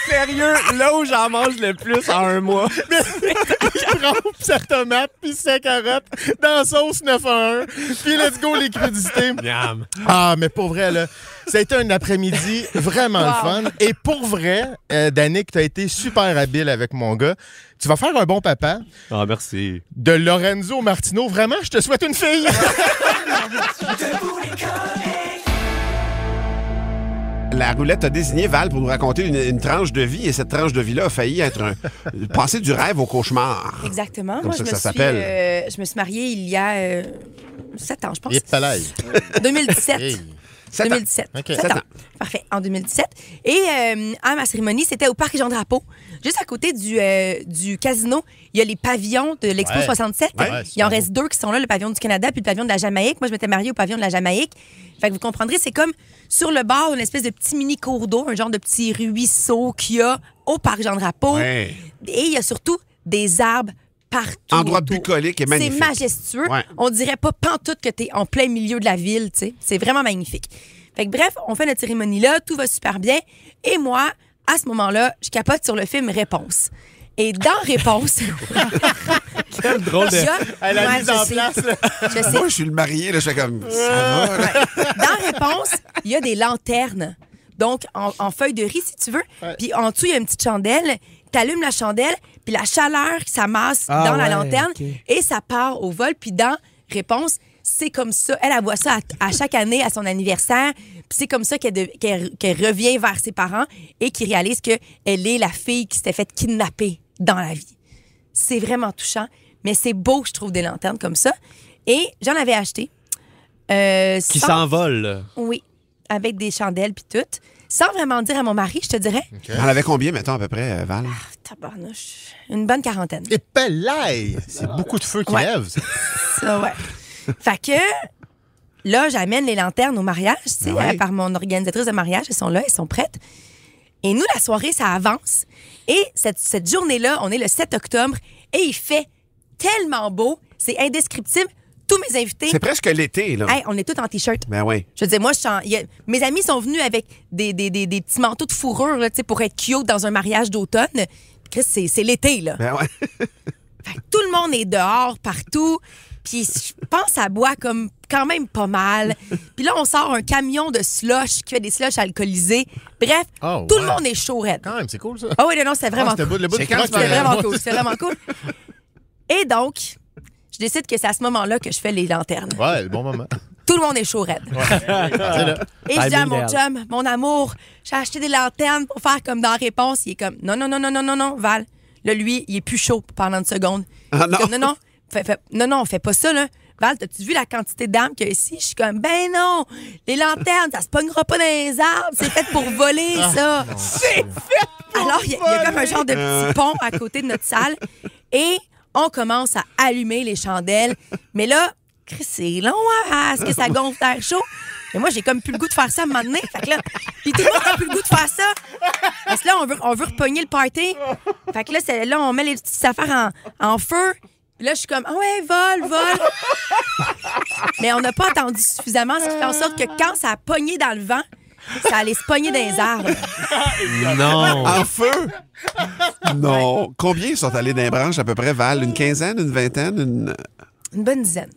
Sérieux, là où j'en mange le plus en un mois. Il prend sa tomate puis sa carotte dans la sauce 9 à 1. Puis let's go, les crudités. Miam. Ah, mais pour vrai, là, ça a été un après-midi vraiment le fun. Et pour vrai, Danick, tu as été super habile avec mon gars. Tu vas faire un bon papa. Ah, merci. De Lorenzo Martineau, vraiment, je te souhaite une fille. La roulette a désigné Val pour nous raconter une tranche de vie, et cette tranche de vie-là a failli être passer du rêve au cauchemar. Exactement. Comme Moi, ça, je ça me s'appelle. je me suis mariée il y a 7 ans, je pense. Et palais. 2017. Hey. 2017. OK. 7 ans. Parfait. En 2017. Et à ma cérémonie, c'était au Parc Jean-Drapeau. Juste à côté du casino, il y a les pavillons de l'Expo 67. Ouais, Il en reste 2 qui sont là, le pavillon du Canada puis le pavillon de la Jamaïque. Moi, je m'étais mariée au pavillon de la Jamaïque. Fait que vous comprendrez, c'est comme sur le bord d'une espèce de petit mini cours d'eau, un genre de petit ruisseau qu'il y a au Parc Jean-Drapeau. Ouais. Et il y a surtout des arbres partout. Endroit autour. bucolique et magnifique. C'est majestueux. Ouais. On dirait pas pantoute que t'es en plein milieu de la ville, tu sais. C'est vraiment magnifique. Fait que bref, on fait notre cérémonie là, tout va super bien. Et moi, à ce moment-là, je capote sur le film Réponse. Et dans Réponse... Quel drôle de... Elle a mis en sais. place, là. Je sais. Moi, je suis le marié, là, je fais comme, ça va, là. Dans Réponse, il y a des lanternes. Donc, en feuille de riz, si tu veux. Puis en dessous, il y a une petite chandelle. Tu allumes la chandelle, puis la chaleur s'amasse dans la lanterne et ça part au vol. Puis dans Réponse, c'est comme ça. Elle voit ça à chaque année, à son anniversaire. Puis c'est comme ça qu'elle revient vers ses parents et qu'elle réalise qu'elle est la fille qui s'était faite kidnapper dans la vie. C'est vraiment touchant. Mais c'est beau, je trouve, des lanternes comme ça. Et j'en avais acheté. Qui s'envole, là. Oui, avec des chandelles puis tout. Sans vraiment dire à mon mari, je te dirais. On en avait combien, mettons, à peu près, Val? Tabarnouche. Une bonne quarantaine. Et pelaille! C'est beaucoup de feu qui lève. Ça, ouais. Fait que là, j'amène les lanternes au mariage, tu sais, par mon organisatrice de mariage. Elles sont là, elles sont prêtes. Et nous, la soirée, ça avance. Et cette journée-là, on est le 7 octobre et il fait tellement beau. C'est indescriptible. Tous mes invités... C'est presque l'été, là. Hey, on est tous en T-shirt. Ben oui. Je veux dire, moi, mes amis sont venus avec des petits manteaux de fourrure là, pour être cute dans un mariage d'automne. Puis c'est l'été, là. Ben ouais. Fait que tout le monde est dehors, partout. Puis je pense que ça boit comme quand même pas mal. Puis là, on sort un camion de slush qui fait des slushs alcoolisés. Bref, tout le monde est chaud raide. Quand même, c'est cool, ça. Ah oui, non, c'était vraiment cool. C'était vraiment cool. C'était vraiment cool. Et donc, je décide que c'est à ce moment-là que je fais les lanternes. Ouais, le bon moment. Tout le monde est chaud raide. Et je dis à mon chum, mon amour, j'ai acheté des lanternes pour faire comme dans Réponse. Il est comme, non, Val. Là, lui, il est plus chaud pendant une seconde. Ah non? Comme, non, on fait pas ça, là. Val, t'as-tu vu la quantité d'armes qu'il y a ici? Je suis comme, ben non, les lanternes, ça se pognera pas dans les arbres. C'est fait pour voler, ça. C'est fait pour Alors, il y a comme un genre de petit pont à côté de notre salle. Et on commence à allumer les chandelles. Mais là, c'est long, hein? Est-ce que ça gonfle d'air chaud? Mais moi, j'ai comme plus le goût de faire ça à un moment donné. Fait que là, puis tout le monde a plus le goût de faire ça. Parce que là, on veut repogner le party. Fait que là, on met les petites affaires en feu. Puis là, je suis comme, ah ouais, vol. Mais on n'a pas attendu suffisamment, ce qui fait en sorte que quand ça a pogné dans le vent, ça allait se pogner dans les arbres. Non. En feu? Non. Combien sont allés dans les branches à peu près, Val? Une quinzaine, une vingtaine? Une bonne dizaine.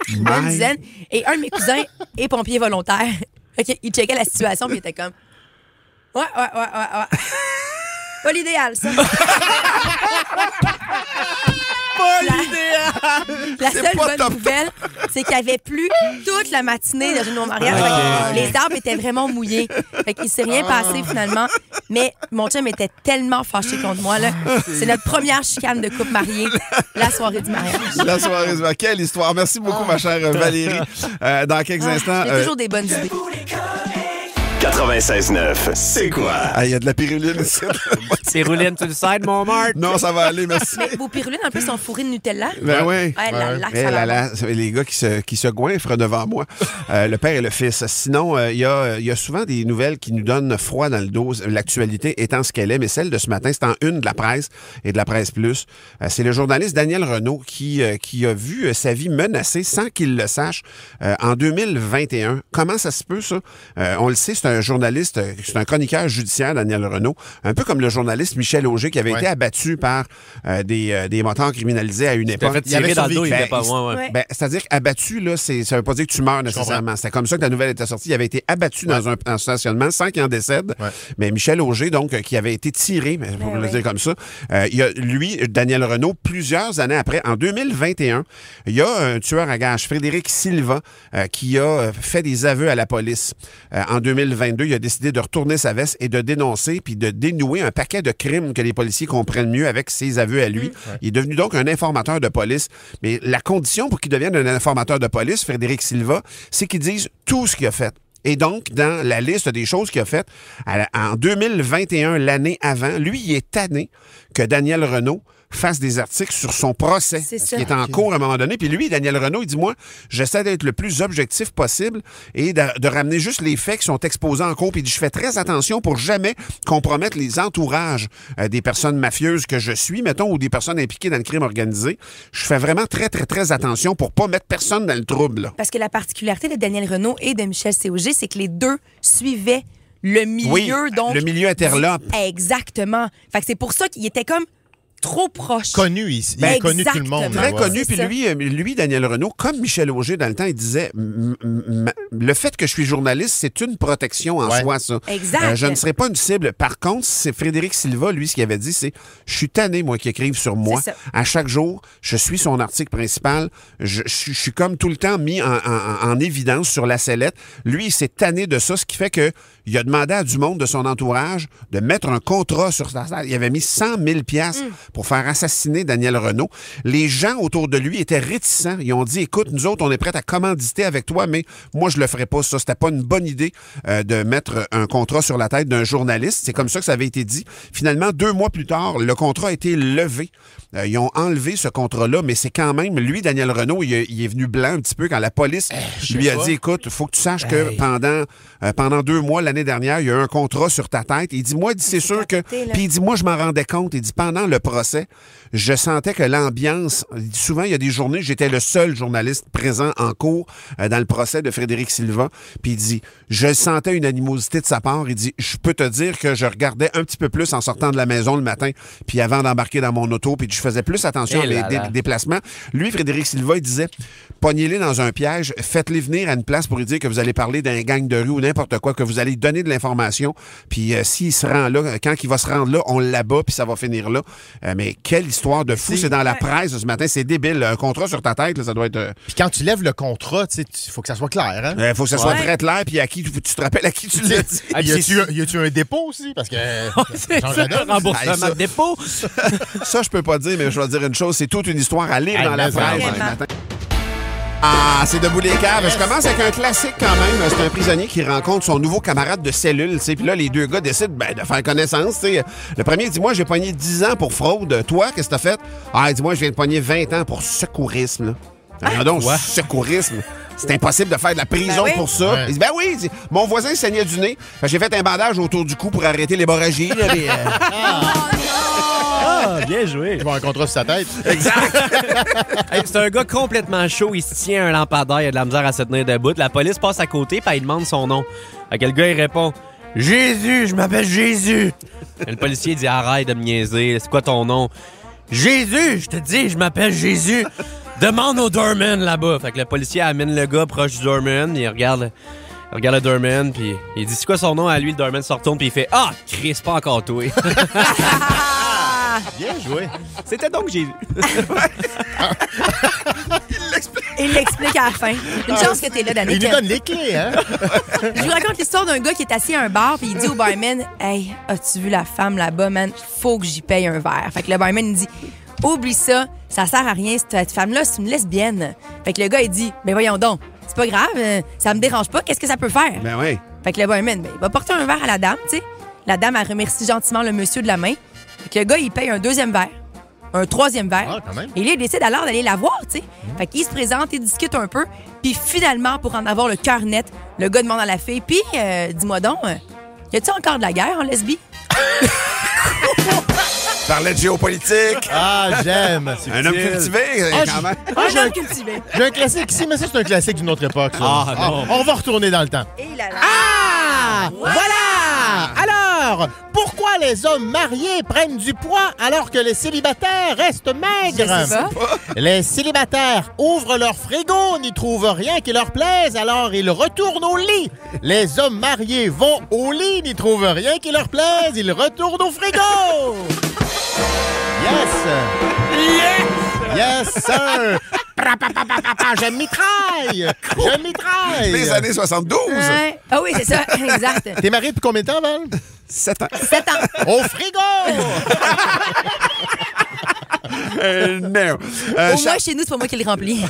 Une bonne dizaine. Et un de mes cousins est pompier volontaire. Okay, il checkait la situation puis il était comme, ouais. Pas l'idéal, ça. La seule bonne nouvelle, c'est qu'il y avait plu toute la matinée dans mon mariage. Les arbres étaient vraiment mouillés. Fait qu'il s'est rien passé finalement. Mais mon chum était tellement fâché contre moi. Là. C'est notre première chicane de couple mariée, la soirée du mariage. La soirée du mariage. Quelle histoire. Merci beaucoup, ma chère Valérie. Dans quelques instants... J'ai toujours des bonnes idées. 96.9, c'est quoi? Il y a de la pyruline ici. Pyruline, tu le sais, mon Marc? Non, ça va aller, merci. Mais vos pyrulines, en plus, sont fourrées de Nutella. Ben oui. Les gars qui se goinfrent devant moi. Le père et le fils. Sinon, il y a souvent des nouvelles qui nous donnent froid dans le dos. L'actualité étant ce qu'elle est, mais celle de ce matin, c'est en une de la presse et de la presse plus. C'est le journaliste Daniel Renaud qui a vu sa vie menacée sans qu'il le sache en 2021. Comment ça se peut, ça? On le sait, c'est un journaliste, c'est un chroniqueur judiciaire, Daniel Renaud, un peu comme le journaliste Michel Auger qui avait été abattu par des motards criminalisés à une époque. Fait tirer dans le dos, il était pas loin. C'est-à-dire qu'abattu, là, ça veut pas dire que tu meurs nécessairement. C'était comme ça que la nouvelle était sortie. Il avait été abattu dans un stationnement sans qu'il en décède. Ouais. Mais Michel Auger, donc, qui avait été tiré, pour le dire comme ça, il y a, lui, Daniel Renaud, plusieurs années après, en 2021, il y a un tueur à gages, Frédéric Silva, qui a fait des aveux à la police. En 2022, il a décidé de retourner sa veste et de dénoncer puis de dénouer un paquet de crimes que les policiers comprennent mieux avec ses aveux à lui. Il est devenu donc un informateur de police. Mais la condition pour qu'il devienne un informateur de police, Frédéric Silva, c'est qu'il dise tout ce qu'il a fait. Et donc, dans la liste des choses qu'il a faites, en 2021, l'année avant, lui, il est tanné que Daniel Renault fasse des articles sur son procès. C'est Parce ça. qu'il est en cours à un moment donné. Puis lui, Daniel Renault, il dit, moi, j'essaie d'être le plus objectif possible et de ramener juste les faits qui sont exposés en cours. Puis il dit, je fais très attention pour jamais compromettre les entourages des personnes mafieuses que je suis, mettons, ou des personnes impliquées dans le crime organisé. Je fais vraiment très, très, très attention pour pas mettre personne dans le trouble. Là. Parce que la particularité de Daniel Renault et de Michel Cauger, c'est que les deux suivaient le milieu. Oui, donc, le milieu interlope. Exactement. Fait que c'est pour ça qu'il était comme trop proche. Connu ici. Ben, connu tout le monde. Très là, connu. C'est Puis ça. lui, Daniel Renault, comme Michel Auger dans le temps, il disait le fait que je suis journaliste, c'est une protection en soi, ça. Exact. Je ne serai pas une cible. Par contre, c'est Frédéric Silva, lui, ce qu'il avait dit, c'est je suis tanné, moi, qui écrive sur moi. C'est ça. À chaque jour, je suis son article principal. Je suis comme tout le temps mis en évidence sur la sellette. Lui, il s'est tanné de ça, ce qui fait que il a demandé à du monde de son entourage de mettre un contrat sur sa salle. Il avait mis 100 000 $ pour faire assassiner Daniel Renault. Les gens autour de lui étaient réticents. Ils ont dit, écoute, nous autres, on est prêts à commanditer avec toi, mais moi, je le ferai pas. Ça, c'était pas une bonne idée de mettre un contrat sur la tête d'un journaliste. C'est comme ça que ça avait été dit. Finalement, 2 mois plus tard, le contrat a été levé. Ils ont enlevé ce contrat-là, mais c'est quand même, lui, Daniel Renault, il est venu blanc un petit peu quand la police lui a dit, écoute, il faut que tu saches que pendant 2 mois, l'année dernière, il y a eu un contrat sur ta tête. Il dit, moi, c'est sûr que... Puis il dit, moi, je m'en rendais compte. Il dit, pendant le procès, je sentais que l'ambiance... Souvent, il y a des journées, j'étais le seul journaliste présent en cours dans le procès de Frédéric Silva. Puis il dit, je sentais une animosité de sa part. Il dit, je peux te dire que je regardais un petit peu plus en sortant de la maison le matin, puis avant d'embarquer dans mon auto, puis je faisais plus attention à mes déplacements. Lui, Frédéric Silva, il disait, pognez-les dans un piège, faites-les venir à une place pour lui dire que vous allez parler d'un gang de rue ou n'importe quoi, que vous allez donner de l'information, puis s'il se rend là, quand il va se rendre là, on l'abat, puis ça va finir là. Mais quelle histoire de fou, c'est dans la presse ce matin, c'est débile. Un contrat sur ta tête, là, ça doit être... Puis quand tu lèves le contrat, il faut que ça soit clair. Hein? Il faut que ça soit très clair, puis à qui tu te rappelles à qui tu l'as dit. Y a-tu un dépôt aussi? Parce que... C'est ça, un remboursement de dépôt. Ça, je peux pas dire, mais je vais dire une chose, c'est toute une histoire à lire dans la presse ce matin. Ah, c'est Debout les caves. Je commence avec un classique quand même. C'est un prisonnier qui rencontre son nouveau camarade de cellule. Puis là, les deux gars décident de faire connaissance. T'sais. Le premier dit, moi, j'ai pogné 10 ans pour fraude. Toi, qu'est-ce que t'as fait? Ah, il dit, moi, je viens de pogner 20 ans pour secourisme. Donc, secourisme. C'est impossible de faire de la prison pour ça. Ouais. Il dit, ben oui, il dit, mon voisin saignait du nez. J'ai fait un bandage autour du cou pour arrêter l'hémorragie. Bien joué. Il va un contrat sur sa tête. Exact. Hey, c'est un gars complètement chaud. Il se tient un lampadaire. Il a de la misère à se tenir debout. La police passe à côté puis il demande son nom. Fait que le gars, il répond « Jésus, je m'appelle Jésus. » Le policier dit « Arrête de me niaiser. C'est quoi ton nom? »« Jésus, je te dis, je m'appelle Jésus. Demande au doorman là-bas. » Fait que le policier amène le gars proche du doorman. Il regarde le doorman puis il dit « C'est quoi son nom à lui? » Le doorman se retourne puis il fait « Ah, Chris, pas encore toi. » Bien joué. C'était donc Jésus. Il l'explique à la fin. Une chance que t'es là, Danick. Il lui donne les clés, hein? Je vous raconte l'histoire d'un gars qui est assis à un bar puis il dit au barman « Hey, as-tu vu la femme là-bas, man? Faut que j'y paye un verre. » Fait que le barman, il dit « Oublie ça, ça sert à rien. Cette femme-là, c'est une lesbienne. » Fait que le gars, il dit « Ben voyons donc, c'est pas grave, ça me dérange pas. Qu'est-ce que ça peut faire? » Ben oui. Fait que le barman, il va porter un verre à la dame, tu sais. La dame, elle remercie gentiment le monsieur de la main. Fait que le gars, il paye un 2e verre, un 3e verre. Ah, quand même. Et là, il décide alors d'aller la voir, tu sais. Fait qu'il se présente, il discute un peu. Puis finalement, pour en avoir le cœur net, le gars demande à la fille, puis dis-moi donc, y a-tu encore de la guerre en lesbie? Parlait de géopolitique. Ah, j'aime. Un homme cultivé, quand même. Un homme cultivé. J'ai un classique ici, mais ça, c'est un classique d'une autre époque. Ça. Ah, non. On va retourner dans le temps. Et là là. Ah! Voilà! Alors, pourquoi les hommes mariés prennent du poids alors que les célibataires restent maigres? Je sais pas. Les célibataires ouvrent leur frigo, n'y trouvent rien qui leur plaise, alors ils retournent au lit. Les hommes mariés vont au lit, n'y trouvent rien qui leur plaise, ils retournent au frigo. Yes! Yes, sir! Je mitraille! Je mitraille! Les années 72. Ouais. Ah oui, c'est ça, exact. T'es marié depuis combien de temps, Val? 7 ans. 7 ans. Au frigo! Non. Au moins, chez nous, c'est pas moi qui le remplis.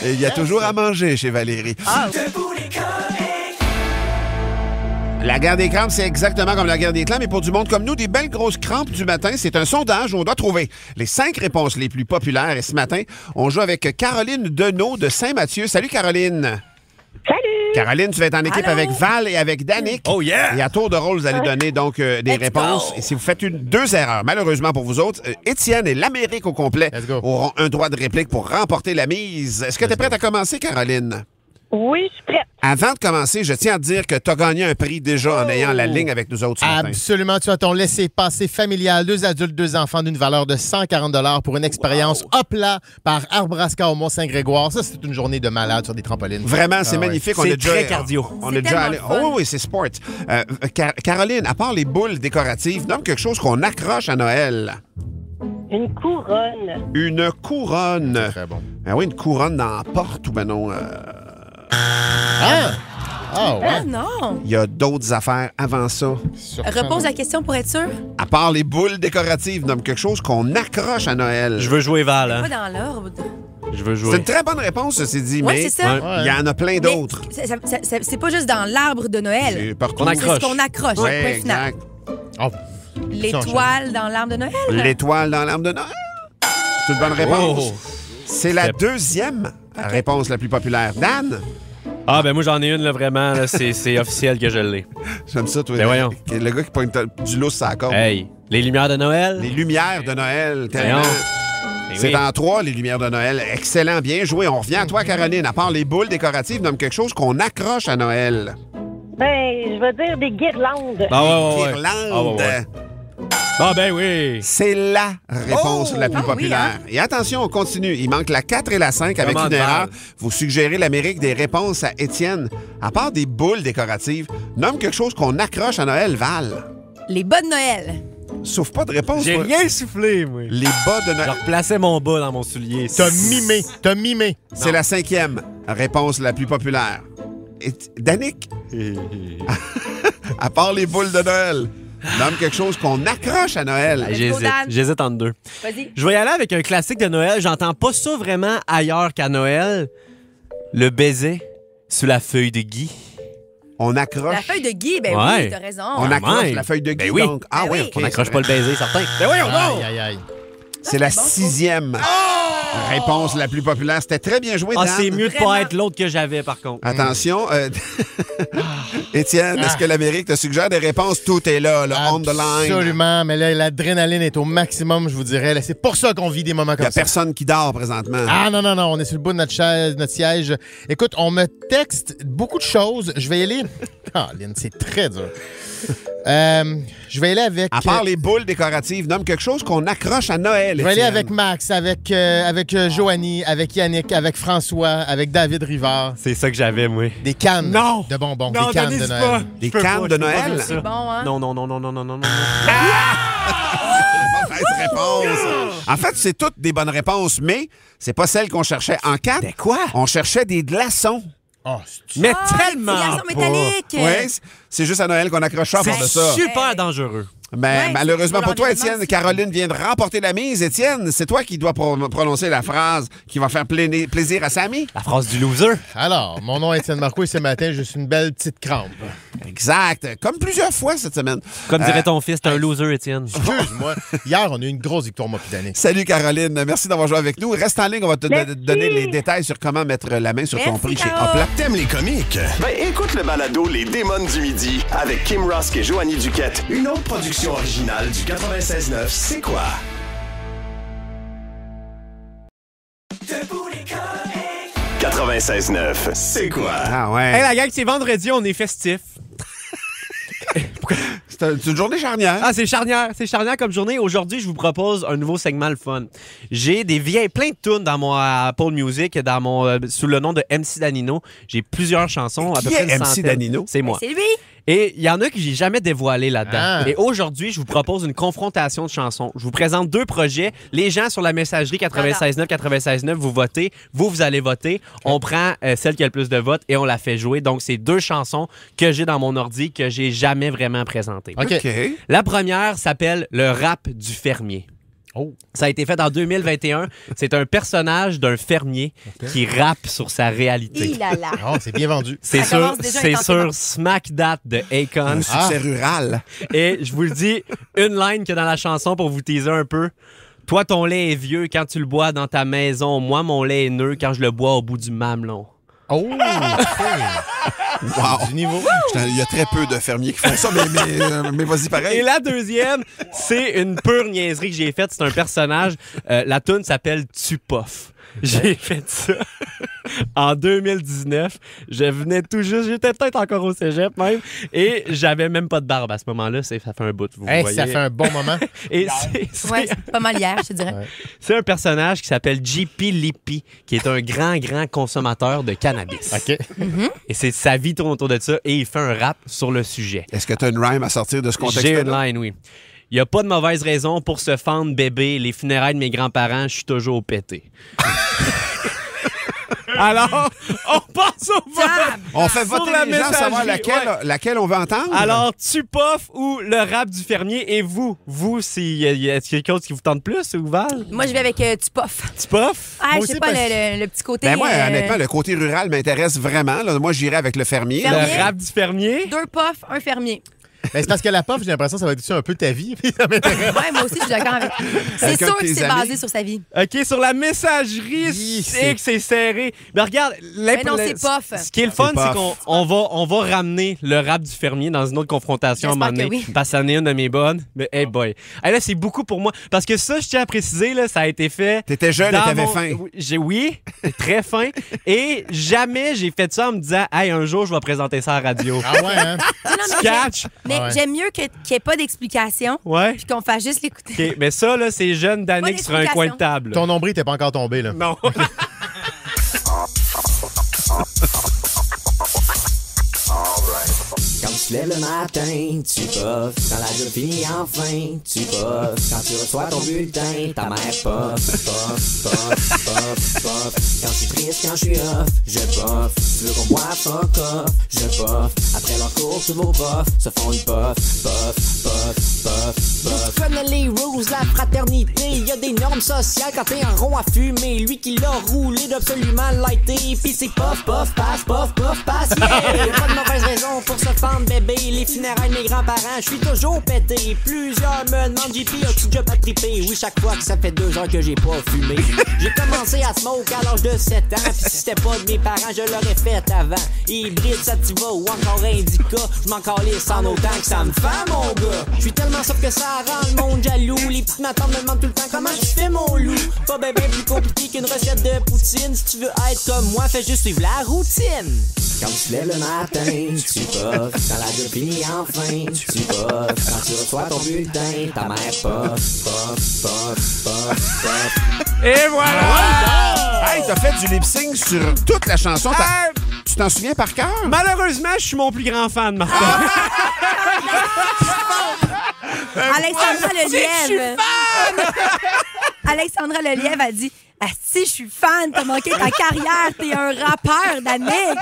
Il y a toujours à manger chez Valérie. La guerre des crampes, c'est exactement comme la guerre des clans, mais pour du monde comme nous, des belles grosses crampes du matin, c'est un sondage où on doit trouver les 5 réponses les plus populaires. Et ce matin, on joue avec Caroline Deneau de Saint-Mathieu. Salut, Caroline. Salut! Caroline, tu vas être en équipe avec Val et avec Danick. Oh yeah! Et à tour de rôle, vous allez donner donc des réponses. Et si vous faites deux erreurs, malheureusement pour vous autres, Étienne et l'Amérique au complet auront un droit de réplique pour remporter la mise. Est-ce que tu es prête à commencer, Caroline? Oui, je suis prête. Avant de commencer, je tiens à te dire que tu as gagné un prix déjà en ayant la ligne avec nous autres ce matin. Absolument. Tu as ton laissez-passer familial, 2 adultes, 2 enfants d'une valeur de 140 $ pour une expérience hop-là par Arbrasca au Mont-Saint-Grégoire. Ça, c'est une journée de malade sur des trampolines. Vraiment, c'est magnifique. C'est très cardio. On est déjà allé. Oh oui, c'est sport. Caroline, à part les boules décoratives, nomme quelque chose qu'on accroche à Noël. Une couronne. Une couronne. Très bon. Ah oui, une couronne dans la porte ou ben non. Ah! Ah, ouais. Ah non! Il y a d'autres affaires avant ça. Repose la question pour être sûr. À part les boules décoratives, nomme quelque chose qu'on accroche à Noël. Je veux jouer Val, Pas hein? dans l'ordre. Je veux C'est jouer. une très bonne réponse, ceci dit, Ouais, mais c'est ça. Ouais. il y en a plein d'autres. Mais c'est pas juste dans l'arbre de Noël. C'est partout. Qu'on C'est accroche. ce qu'on accroche. Ouais, point final. exact. Oh. L'étoile dans l'arbre de Noël. L'étoile dans l'arbre de Noël. C'est une bonne réponse. Oh. C'est la deuxième réponse la plus populaire. Dan? Ah, ben moi, j'en ai une, là, vraiment. Là, c'est officiel que je l'ai. J'aime ça, toi. Ben voyons. Le gars qui pointe du lousse sur la corde. Hey, les lumières de Noël. Les lumières de Noël, tellement. Voyons. Eh C'est oui. en 3, les lumières de Noël. Excellent, bien joué. On revient à toi, Caroline. À part les boules décoratives, nomme quelque chose qu'on accroche à Noël. Ben, je vais dire des guirlandes. Ah, ouais, ouais. Guirlande. Ah, ouais, ouais. Ah, ben oui. C'est la réponse la plus Ah oui, populaire. Et attention, on continue. Il manque la 4 et la 5 avec Comment une erreur. Val? Vous suggérez l'Amérique des réponses à Étienne. À part des boules décoratives, nomme quelque chose qu'on accroche à Noël, Val. Les bas de Noël. Sauf pas de réponse. J'ai toi. rien soufflé, moi. Les bas de Je Noël. replaçais mon bas dans mon soulier. T'as mimé. T'as mimé. C'est la 5e réponse la plus populaire. Danick, à part les boules de Noël, nomme quelque chose qu'on accroche à Noël. Hey, J'hésite. Dan. J'hésite entre deux. Vas-y. Je vais y aller avec un classique de Noël. J'entends pas ça vraiment ailleurs qu'à Noël. Le baiser sous la feuille de gui. On La accroche. feuille de Guy, ben Ouais. oui, t'as raison. On accroche même. la feuille de Guy, Ben oui. donc. Ah Ben oui, oui. OK. On n'accroche pas le baiser, certain. Ben oui, Aïe, aïe, aïe. C'est la bon, 6e réponse la plus populaire. C'était très bien joué, Ah, Dan. c'est mieux de Vraiment. pas être l'autre que j'avais, par contre. Attention. Étienne, est-ce que l'Amérique te suggère des réponses? Tout est là, on the line. Absolument, mais là, l'adrénaline est au maximum, je vous dirais. Là, c'est pour ça qu'on vit des moments Il n'y comme a ça. personne qui dort présentement. Ah non, on est sur le bout de notre siège. Écoute, on me texte beaucoup de choses. Je vais y aller... Ah, Lynn, c'est très dur. Je vais y aller avec... À part les boules décoratives, nomme quelque chose qu'on accroche à Noël. Je vais aller Étienne. avec Max, avec Joanie, avec Yannick, avec François, avec David Rivard. C'est ça que j'avais, moi. Des cannes Non! de bonbons, Non, des cannes de donnez-y Noël. pas. Des Je peux cannes pas, de je peux pas Noël? faire ça. C'est bon, hein? Non. Mauvaise réponse. En fait, c'est toutes des bonnes réponses, mais c'est pas celle qu'on cherchait en 4. Des quoi? On cherchait des glaçons. Oh, Mais Ah, tellement les glaçons pas. métalliques. Oui, c'est juste à Noël qu'on accroche ça pour de ça. C'est super dangereux. Mais Ouais, malheureusement c'est pour toi, l'environnement Étienne, aussi. Caroline vient de remporter la mise. Étienne, c'est toi qui dois prononcer la phrase qui va faire plaisir à Samy. La phrase du loser. Alors, mon nom est Étienne Marcoux et ce matin, je suis une belle petite crampe. Exact. Comme plusieurs fois cette semaine. Comme dirait ton fils, t'es un loser, Étienne. Excuse-moi. Hier, on a eu une grosse victoire, moi, puis d'année. Salut Caroline, merci d'avoir joué avec nous. Reste en ligne, on va te Merci. donner les détails sur comment mettre la main sur ton Merci, prix chez Caro. Hopla. T'aimes les comiques? Ben écoute le balado Les Démons du Midi avec Kim Rusk et Joanie Duquette. Une autre production originale du 96.9 C'est quoi? 96.9 C'est quoi? Ah ouais. Hey, la gang, c'est vendredi, on est festif. C'est une journée charnière. Ah, c'est charnière. C'est charnière comme journée. Aujourd'hui, je vous propose un nouveau segment le fun. J'ai des vieilles, plein de tunes dans mon Apple Music, dans mon, sous le nom de MC Danino. J'ai plusieurs chansons, à peu Qui près est une MC centaine. Danino? C'est moi. C'est lui. Et il y en a que j'ai jamais dévoilé là-dedans. Ah. Et aujourd'hui, je vous propose une confrontation de chansons. Je vous présente 2 projets. Les gens sur la messagerie 96.9, 96.9, vous votez. Vous allez voter. On prend celle qui a le plus de votes et on la fait jouer. Donc, c'est 2 chansons que j'ai dans mon ordi que j'ai jamais vraiment présentées. OK. OK. La première s'appelle Le rap du fermier. Ça a été fait en 2021. C'est un personnage d'un fermier qui rappe sur sa réalité. Oh, c'est bien vendu. C'est sur Smack That de Akon. Un succès rural. Et je vous le dis, une line que dans la chanson pour vous teaser un peu. Toi, ton lait est vieux quand tu le bois dans ta maison. Moi, mon lait est neuf quand je le bois au bout du mamelon. Oh! Wow. Du niveau. Il y a très peu de fermiers qui font ça, mais vas-y pareil. Et la deuxième, c'est une pure niaiserie que j'ai faite. C'est un personnage. La toune s'appelle Tupoff. J'ai fait ça en 2019. Je venais tout juste, j'étais peut-être encore au cégep même, et j'avais même pas de barbe à ce moment-là. Ça fait un bout, vous voyez. Ça fait un bon moment. Ouais, c'est pas mal hier, je te dirais. Ouais. C'est un personnage qui s'appelle JP Lippy, qui est un grand consommateur de cannabis. OK. Et sa vie tourne autour de ça, et il fait un rap sur le sujet. Est-ce que tu as une rhyme à sortir de ce contexte-là? J'ai une line, oui. Il n'y a pas de mauvaise raison pour se fendre bébé. Les funérailles de mes grands-parents, je suis toujours pété. Alors, on passe au vote. On fait voter les gens à savoir laquelle on veut entendre. Alors, Tupoff ou le rap du fermier, et vous, est-ce qu'il y a quelque chose qui vous tente plus, ou Val? Moi, je vais avec Tupoff. Tupoff? Ah, je sais pas, le petit côté... Ben moi, honnêtement, le côté rural m'intéresse vraiment. Là, moi, j'irais avec le fermier. Le rap du fermier? 2 puffs, un fermier. Ben, c'est parce que la puff, j'ai l'impression que ça va être aussi un peu ta vie. Ça m'intéresse. Ouais, moi aussi, je suis d'accord avec. C'est sûr que c'est basé sur sa vie. OK, sur la messagerie, c'est que c'est serré. Mais regarde, mais non, c'est puff. Ce qui est le fun, c'est qu'on va ramener le rap du fermier dans une autre confrontation à un moment donné. Oui. Parce que ça en est une de mes bonnes. Mais hey boy. Hey, là, c'est beaucoup pour moi. Parce que ça, je tiens à préciser, là, ça a été fait. T'étais jeune et t'avais faim. Oui, très faim. Et jamais j'ai fait ça en me disant, hey, un jour, je vais présenter ça à la radio. Ah ouais, hein? Non, catch. Mais j'aime mieux qu'il n'y ait pas d'explication. Ouais. Puis qu'on fasse juste l'écouter. OK, mais ça, là, c'est jeune d'Annick sur un coin de table. Ton nombril t'es pas encore tombé, là. Non. Quand tu te lèves le matin, tu puffes. Quand la job finit enfin, tu puffes. Quand tu reçois ton bulletin, ta mère puff. Quand je suis triste, quand je suis off, je puff. Tu veux qu'on boive, fuck off, je puff. Après leur cours, tous vos puffs se font une puff. Tu connais les rules, la fraternité. Y a des normes sociales quand t'es un rond à fumer. Lui qui l'a roulé d'absolument lighté. Pis c'est puff, passe, yeah. Pas de mauvaise raison pour se fendre bébé. Les funérailles de mes grands-parents, je suis toujours pété. Plusieurs me demandent, JP, as-tu déjà pas trippé? Oui, chaque fois que ça fait 2 heures que j'ai pas fumé. J'ai commencé à smoke à l'âge de 7 ans. Pis si c'était pas de mes parents, je l'aurais fait avant. Hybride, sativa ou encore indica. Je m'en calisse en autant que ça me fait, mon gars. Je suis tellement sauf que ça rend le monde jaloux. Les petites matantes me demandent tout le temps comment je fais mon loup. Pas ben plus compliqué qu'une recette de poutine. Si tu veux être comme moi, fais juste suivre la routine. Quand tu te lèves le matin, tu puffes. Quand la job finit enfin, tu puffes. Quand tu reçois ton bulletin, ta mère puff. Et voilà! Hey, t'as fait du lip-sync sur toute la chanson. Tu t'en souviens par cœur? Malheureusement, je suis mon plus grand fan, Martin. Alexandra Lelièvre. Alexandra Lelièvre a dit: ah, si je suis fan, t'as manqué ta carrière, t'es un rappeur d'Annick.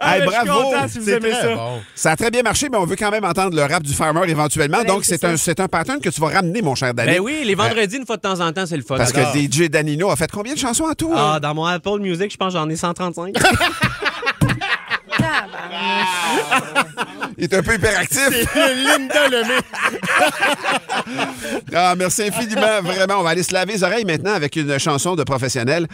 Hey, bravo! Je suis content si vous aimez ça. Bon. Ça a très bien marché, mais on veut quand même entendre le rap du farmer éventuellement. Ouais, Donc, c'est c'est un pattern que tu vas ramener, mon cher Danny. Ben oui, les vendredis, une fois de temps en temps, c'est le fun. Parce que DJ Danino a fait combien de chansons en tout? Ah, dans mon Apple Music, je pense que j'en ai 135. Il est un peu hyperactif. C'est Linda Lemay. Ah, merci infiniment. Vraiment, on va aller se laver les oreilles maintenant avec une chanson de professionnel.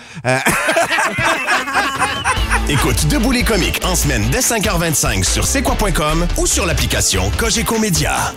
Écoute Debout les comiques en semaine dès 5h25 sur c'est quoi.com ou sur l'application Cogeco Média.